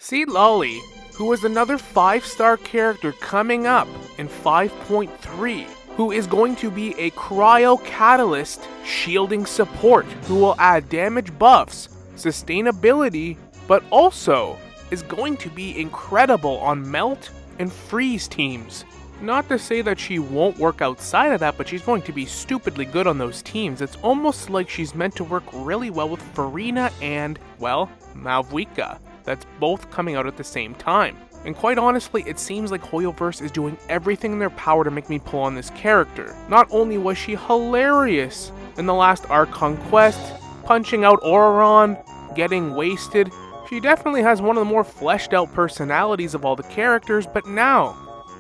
Citlali, who is another 5-star character coming up in 5.3, who is going to be a cryo catalyst shielding support who will add damage buffs, sustainability, but also is going to be incredible on melt and freeze teams. Not to say that she won't work outside of that, but she's going to be stupidly good on those teams. It's almost like she's meant to work really well with Farina and, well, Malvika. That's both coming out at the same time. And quite honestly, it seems like Hoyoverse is doing everything in their power to make me pull on this character. Not only was she hilarious in the last Archon quest, punching out Auroron, getting wasted, she definitely has one of the more fleshed out personalities of all the characters, but now,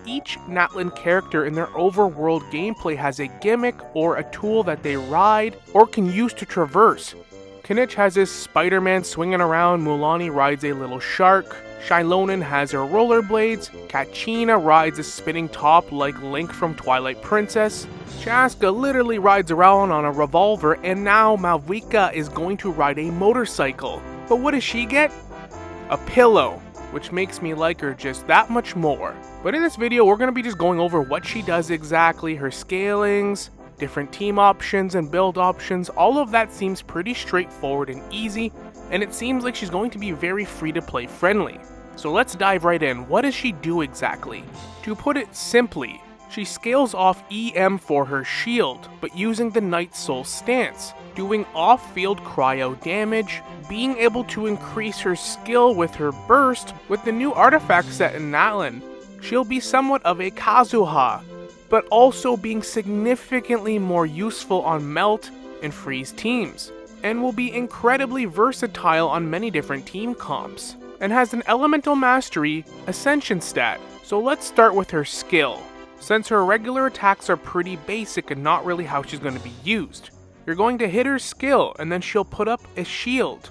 each natlan character in their overworld gameplay has a gimmick or a tool that they ride or can use to traverse. Kinich has his Spider-Man swinging around, Mulanni rides a little shark, Shilonen has her rollerblades, Kachina rides a spinning top like Link from Twilight Princess, Chaska literally rides around on a revolver, and now Malvika is going to ride a motorcycle. But what does she get? A pillow, which makes me like her just that much more. But in this video, we're going to be just going over what she does exactly, her scalings, different team options and build options. All of that seems pretty straightforward and easy, and it seems like she's going to be very free-to-play friendly. So let's dive right in. What does she do exactly? To put it simply, she scales off EM for her shield, but using the Night Soul stance, doing off-field cryo damage, being able to increase her skill with her burst. With the new artifact set in Natlan, she'll be somewhat of a Kazuha, but also being significantly more useful on melt and freeze teams, and will be incredibly versatile on many different team comps, and has an elemental mastery ascension stat. So let's start with her skill. Since her regular attacks are pretty basic and not really how she's going to be used, you're going to hit her skill and then she'll put up a shield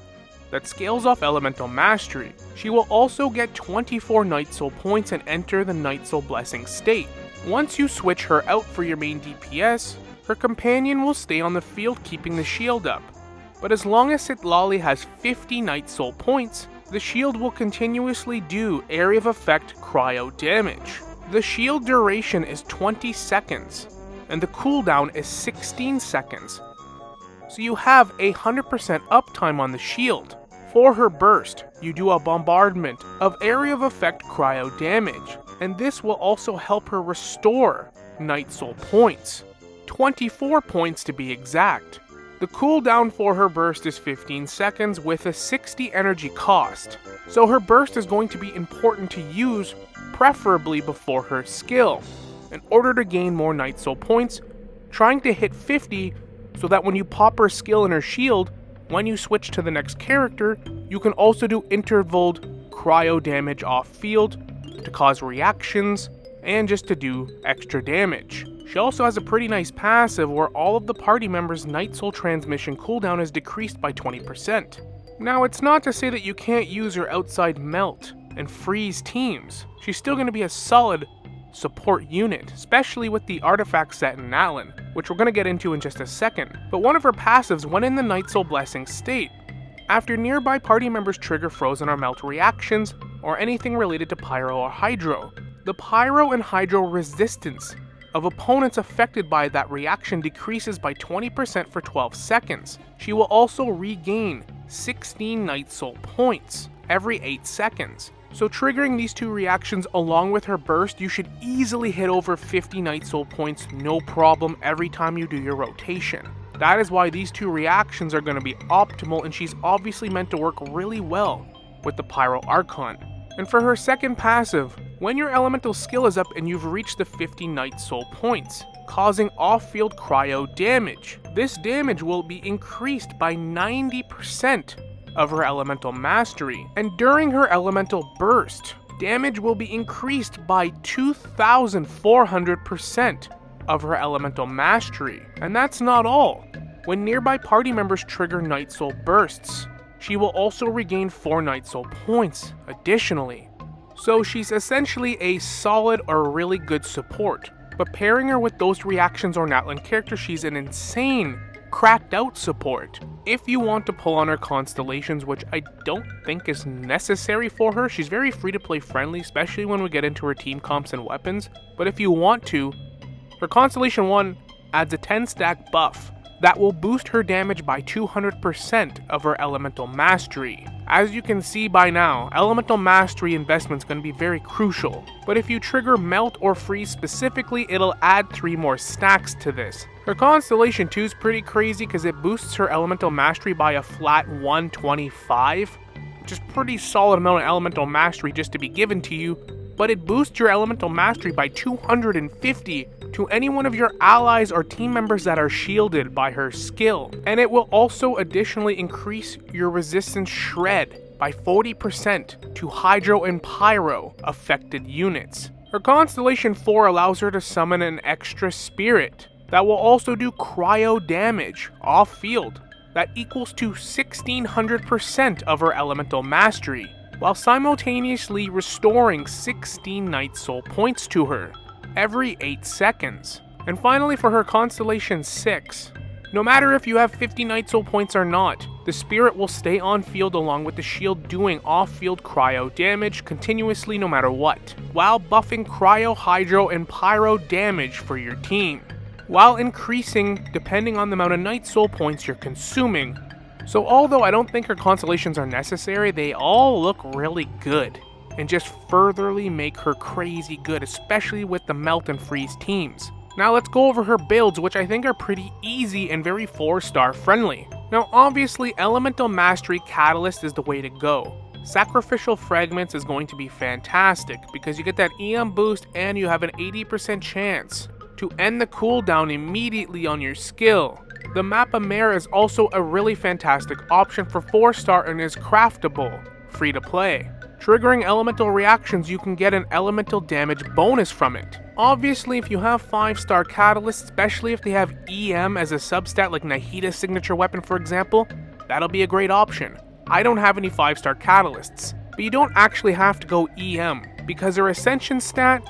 that scales off elemental mastery. She will also get 24 Night Soul points and enter the Night Soul Blessing state. Once you switch her out for your main DPS, her companion will stay on the field keeping the shield up. But as long as Citlali has 50 Night Soul points, the shield will continuously do area of effect cryo damage. The shield duration is 20 seconds, and the cooldown is 16 seconds. So you have 100% uptime on the shield. For her burst, you do a bombardment of area of effect cryo damage, and this will also help her restore Night Soul points. 24 points to be exact. The cooldown for her burst is 15 seconds with a 60 energy cost, so her burst is going to be important to use, preferably before her skill, in order to gain more Night Soul points, trying to hit 50 so that when you pop her skill in her shield, when you switch to the next character, you can also do intervaled cryo damage off field to cause reactions and just to do extra damage. She also has a pretty nice passive where all of the party members' Night Soul transmission cooldown is decreased by 20%. Now, it's not to say that you can't use her outside melt and freeze teams. She's still going to be a solid support unit, especially with the artifact set in Natlan, which we're going to get into in just a second. But one of her passives, when in the Night Soul Blessing state, after nearby party members trigger frozen or melt reactions, or anything related to Pyro or Hydro, the Pyro and Hydro resistance of opponents affected by that reaction decreases by 20% for 12 seconds. She will also regain 16 Night Soul points every 8 seconds. So triggering these two reactions along with her burst, you should easily hit over 50 Night Soul points no problem every time you do your rotation. That is why these two reactions are going to be optimal, and she's obviously meant to work really well with the Pyro Archon. And for her second passive, when your elemental skill is up and you've reached the 50 Night Soul points, causing off-field cryo damage, this damage will be increased by 90% of her elemental mastery, and during her elemental burst, damage will be increased by 2,400% of her elemental mastery. And that's not all. When nearby party members trigger Night Soul bursts, she will also regain 4 Night Soul points additionally. So she's essentially a solid or really good support, but pairing her with those reactions or Natlan characters, she's an insane cracked out support. if you want to pull on her constellations, which I don't think is necessary for her. She's very free to play friendly, especially when we get into her team comps and weapons. But if you want to, her Constellation 1 adds a 10 stack buff that will boost her damage by 200% of her Elemental Mastery. As you can see by now, Elemental Mastery investment is going to be very crucial, but if you trigger Melt or Freeze specifically, it'll add 3 more stacks to this. Her Constellation 2 is pretty crazy because it boosts her Elemental Mastery by a flat 125, which is pretty solid amount of Elemental Mastery just to be given to you, but it boosts your Elemental Mastery by 250 to any one of your allies or team members that are shielded by her skill. And it will also additionally increase your resistance shred by 40% to Hydro and Pyro affected units. Her Constellation 4 allows her to summon an extra spirit that will also do cryo damage off field that equals to 1600% of her Elemental Mastery, while simultaneously restoring 16 Night Soul points to her every 8 seconds. And finally, for her Constellation 6, no matter if you have 50 Night Soul points or not, the spirit will stay on field along with the shield doing off-field cryo damage continuously no matter what, while buffing cryo, hydro, and pyro damage for your team, while increasing depending on the amount of Night Soul points you're consuming. So although I don't think her constellations are necessary, they all look really good and just furtherly make her crazy good, especially with the Melt and Freeze teams. Now let's go over her builds, which I think are pretty easy and very 4-star friendly. Now obviously Elemental Mastery Catalyst is the way to go. Sacrificial Fragments is going to be fantastic because you get that EM boost and you have an 80% chance to end the cooldown immediately on your skill. The Mappa Mare is also a really fantastic option for 4-star and is craftable, free to play. Triggering elemental reactions, you can get an elemental damage bonus from it. Obviously, if you have 5-star catalysts, especially if they have EM as a substat like Nahida's signature weapon for example, that'll be a great option. I don't have any 5-star catalysts, but you don't actually have to go EM, because her Ascension stat,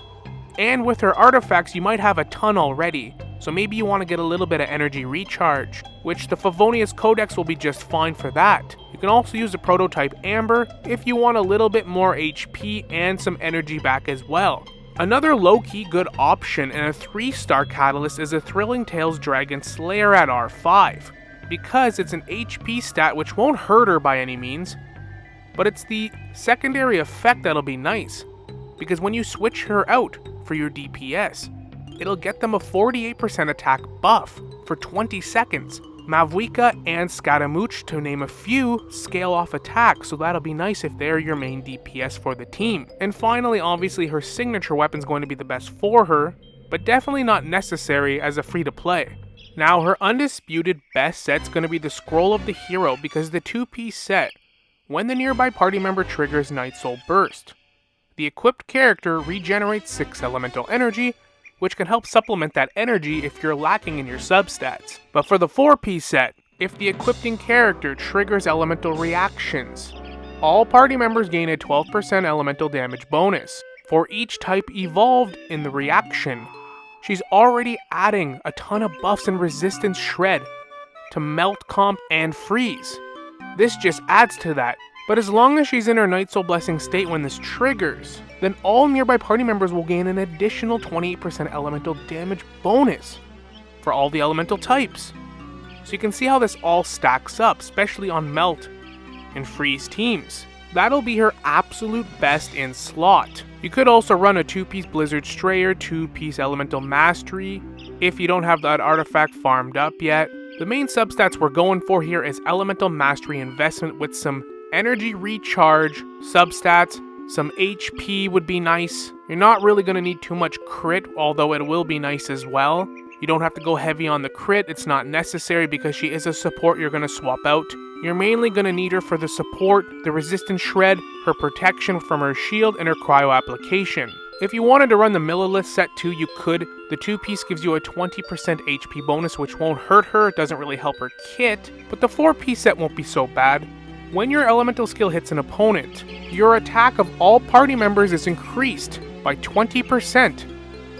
and with her artifacts you might have a ton already, so maybe you want to get a little bit of energy recharge, which the Favonius Codex will be just fine for that. You can also use the prototype Amber if you want a little bit more HP and some energy back as well. Another low-key good option and a 3-star catalyst is a Thrilling Tales Dragon Slayer at R5, because it's an HP stat which won't hurt her by any means, but it's the secondary effect that'll be nice, because when you switch her out for your DPS, it'll get them a 48% attack buff for 20 seconds. Mavuika and Scaramouche, to name a few, scale off attack, so that'll be nice if they're your main DPS for the team. And finally, obviously her signature weapon's going to be the best for her, but definitely not necessary as a free-to-play. Now, her undisputed best set's going to be the Scroll of the Hero, because the 2-piece set, when the nearby party member triggers Night Soul Burst, the equipped character regenerates 6 elemental energy, which can help supplement that energy if you're lacking in your substats. But for the 4-piece set, if the equipping character triggers elemental reactions, all party members gain a 12% elemental damage bonus for each type evolved in the reaction. She's already adding a ton of buffs and resistance shred to Melt Comp and Freeze. This just adds to that. But as long as she's in her Night Soul Blessing state when this triggers, then all nearby party members will gain an additional 28% elemental damage bonus for all the elemental types. So you can see how this all stacks up, especially on Melt and Freeze teams. That'll be her absolute best in slot. You could also run a 2-piece Blizzard Strayer, 2-piece Elemental Mastery, if you don't have that artifact farmed up yet. The main substats we're going for here is Elemental Mastery investment with some energy recharge substats, some HP would be nice. You're not really going to need too much crit, although it will be nice as well. You don't have to go heavy on the crit, it's not necessary because she is a support you're going to swap out. You're mainly going to need her for the support, the resistance shred, her protection from her shield, and her cryo application. If you wanted to run the Millilith set too, you could. The 2-piece gives you a 20% HP bonus, which won't hurt her, it doesn't really help her kit, but the 4-piece set won't be so bad. When your elemental skill hits an opponent, your attack of all party members is increased by 20%,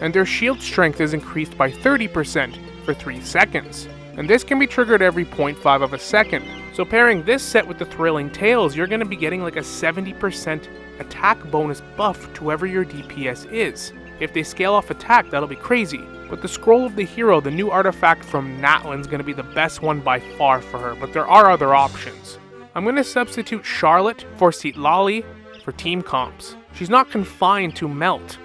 and their shield strength is increased by 30% for 3 seconds. and this can be triggered every 0.5 of a second. So pairing this set with the Thrilling Tales, you're going to be getting like a 70% attack bonus buff to whoever your DPS is. If they scale off attack, that'll be crazy. But the Scroll of the Hero, the new artifact from Natlan, is going to be the best one by far for her, but there are other options. I'm going to substitute Charlotte for Citlali for team comps. She's not confined to Melt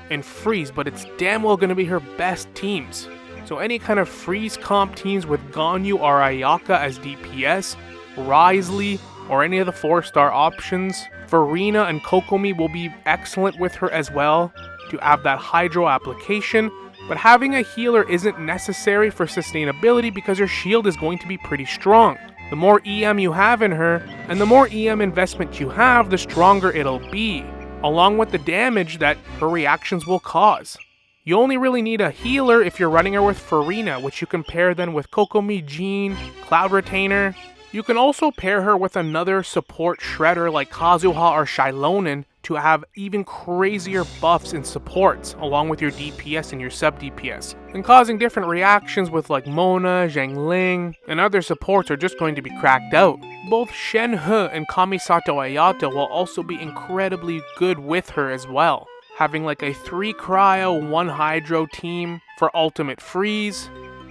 and Freeze, but it's damn well going to be her best teams. So any kind of Freeze comp teams with Ganyu or Ayaka as DPS, Risley, or any of the 4-star options, Farina and Kokomi will be excellent with her as well to have that Hydro application, but having a healer isn't necessary for sustainability because her shield is going to be pretty strong. The more EM you have in her, and the more EM investment you have, the stronger it'll be, along with the damage that her reactions will cause. You only really need a healer if you're running her with Farina, which you can pair then with Kokomi, Jean, Cloud Retainer. You can also pair her with another support shredder like Kazuha or Shilonen to have even crazier buffs and supports along with your DPS and your sub DPS, and causing different reactions with like Mona, Zhangling, and other supports are just going to be cracked out. Both Shenhe and Kamisato Ayato will also be incredibly good with her as well, having like a 3 Cryo, 1 Hydro team for Ultimate Freeze.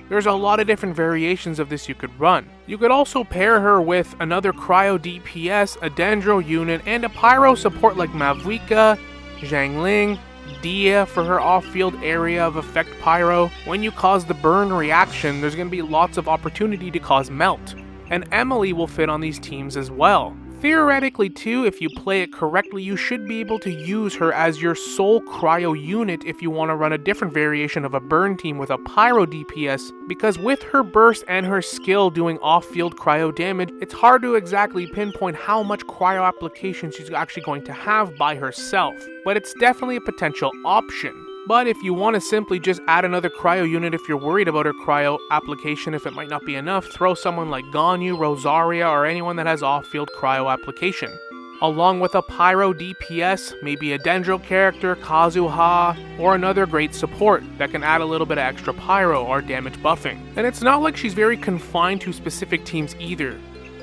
There's a lot of different variations of this you could run. You could also pair her with another Cryo DPS, a Dendro unit, and a Pyro support like Mavuika, Zhangling, Dia for her off-field area of effect Pyro. When you cause the burn reaction, there's going to be lots of opportunity to cause melt. And Emily will fit on these teams as well. Theoretically too, if you play it correctly, you should be able to use her as your sole Cryo unit if you want to run a different variation of a burn team with a Pyro DPS, because with her burst and her skill doing off-field Cryo damage, it's hard to exactly pinpoint how much Cryo application she's actually going to have by herself, but it's definitely a potential option. But if you want to simply just add another Cryo unit if you're worried about her Cryo application, if it might not be enough, throw someone like Ganyu, Rosaria, or anyone that has off-field Cryo application. Along with a Pyro DPS, maybe a Dendro character, Kazuha, or another great support that can add a little bit of extra Pyro or damage buffing. And it's not like she's very confined to specific teams either.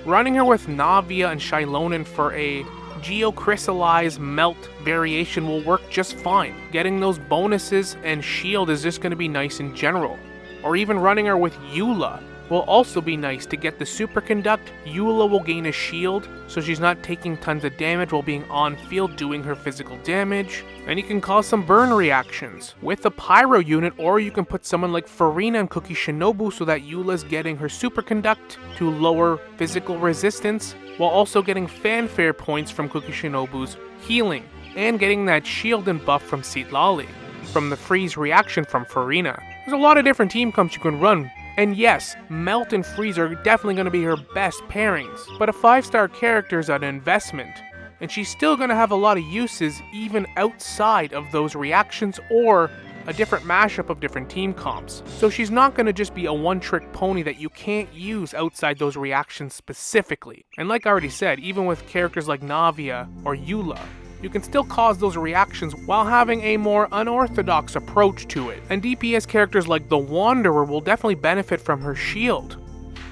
Running her with Navia and Shilonen for a Geocrystallize Melt variation will work just fine. Getting those bonuses and shield is just going to be nice in general. Or even running her with Eula will also be nice to get the Superconduct. Eula will gain a shield, so she's not taking tons of damage while being on field doing her physical damage. And you can cause some burn reactions with a Pyro unit, or you can put someone like Farina and Cookie Shinobu so that Eula's getting her Superconduct to lower physical resistance, while also getting fanfare points from Cookie Shinobu's healing, and getting that shield and buff from Citlali, from the freeze reaction from Farina. There's a lot of different team comps you can run, and yes, Melt and Freeze are definitely going to be her best pairings, but a 5-star character is an investment, and she's still going to have a lot of uses even outside of those reactions or a different mashup of different team comps. So she's not going to just be a one-trick pony that you can't use outside those reactions specifically. And like I already said, even with characters like Navia or Eula, you can still cause those reactions while having a more unorthodox approach to it. And DPS characters like the Wanderer will definitely benefit from her shield.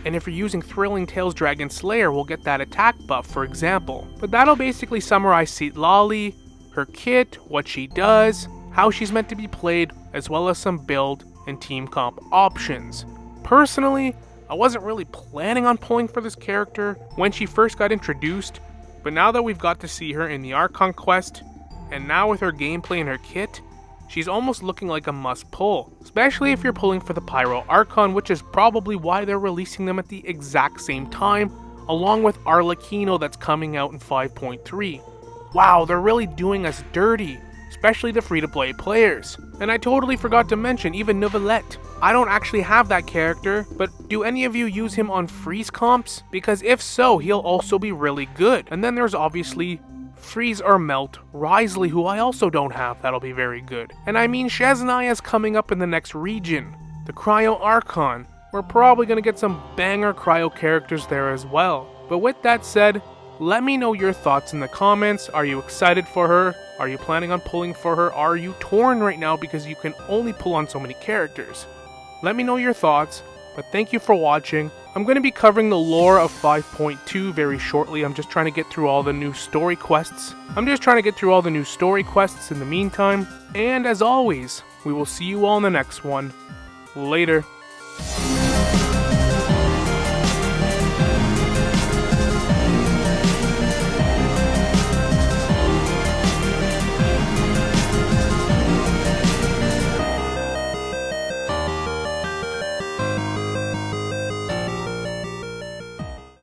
And if you're using Thrilling Tales Dragon Slayer, we'll get that attack buff, for example. But that'll basically summarize Citlali, her kit, what she does, how she's meant to be played, as well as some build and team comp options. Personally, I wasn't really planning on pulling for this character when she first got introduced, but now that we've got to see her in the Archon quest, and now with her gameplay and her kit, she's almost looking like a must pull, especially if you're pulling for the Pyro Archon, which is probably why they're releasing them at the exact same time, along with Arlecchino that's coming out in 5.3. Wow, they're really doing us dirty, especially the free-to-play players. And I totally forgot to mention even Neuvillette. I don't actually have that character, but do any of you use him on freeze comps? Because if so, he'll also be really good. And then there's obviously Freeze or Melt Risley, who I also don't have, that'll be very good. And I mean, Shazanaya's coming up in the next region, the Cryo Archon. We're probably going to get some banger Cryo characters there as well. But with that said, let me know your thoughts in the comments. Are you excited for her? Are you planning on pulling for her? Are you torn right now because you can only pull on so many characters? Let me know your thoughts, But thank you for watching. I'm going to be covering the lore of 5.2 very shortly. I'm just trying to get through all the new story quests. in the meantime. And as always, we will see you all in the next one. Later.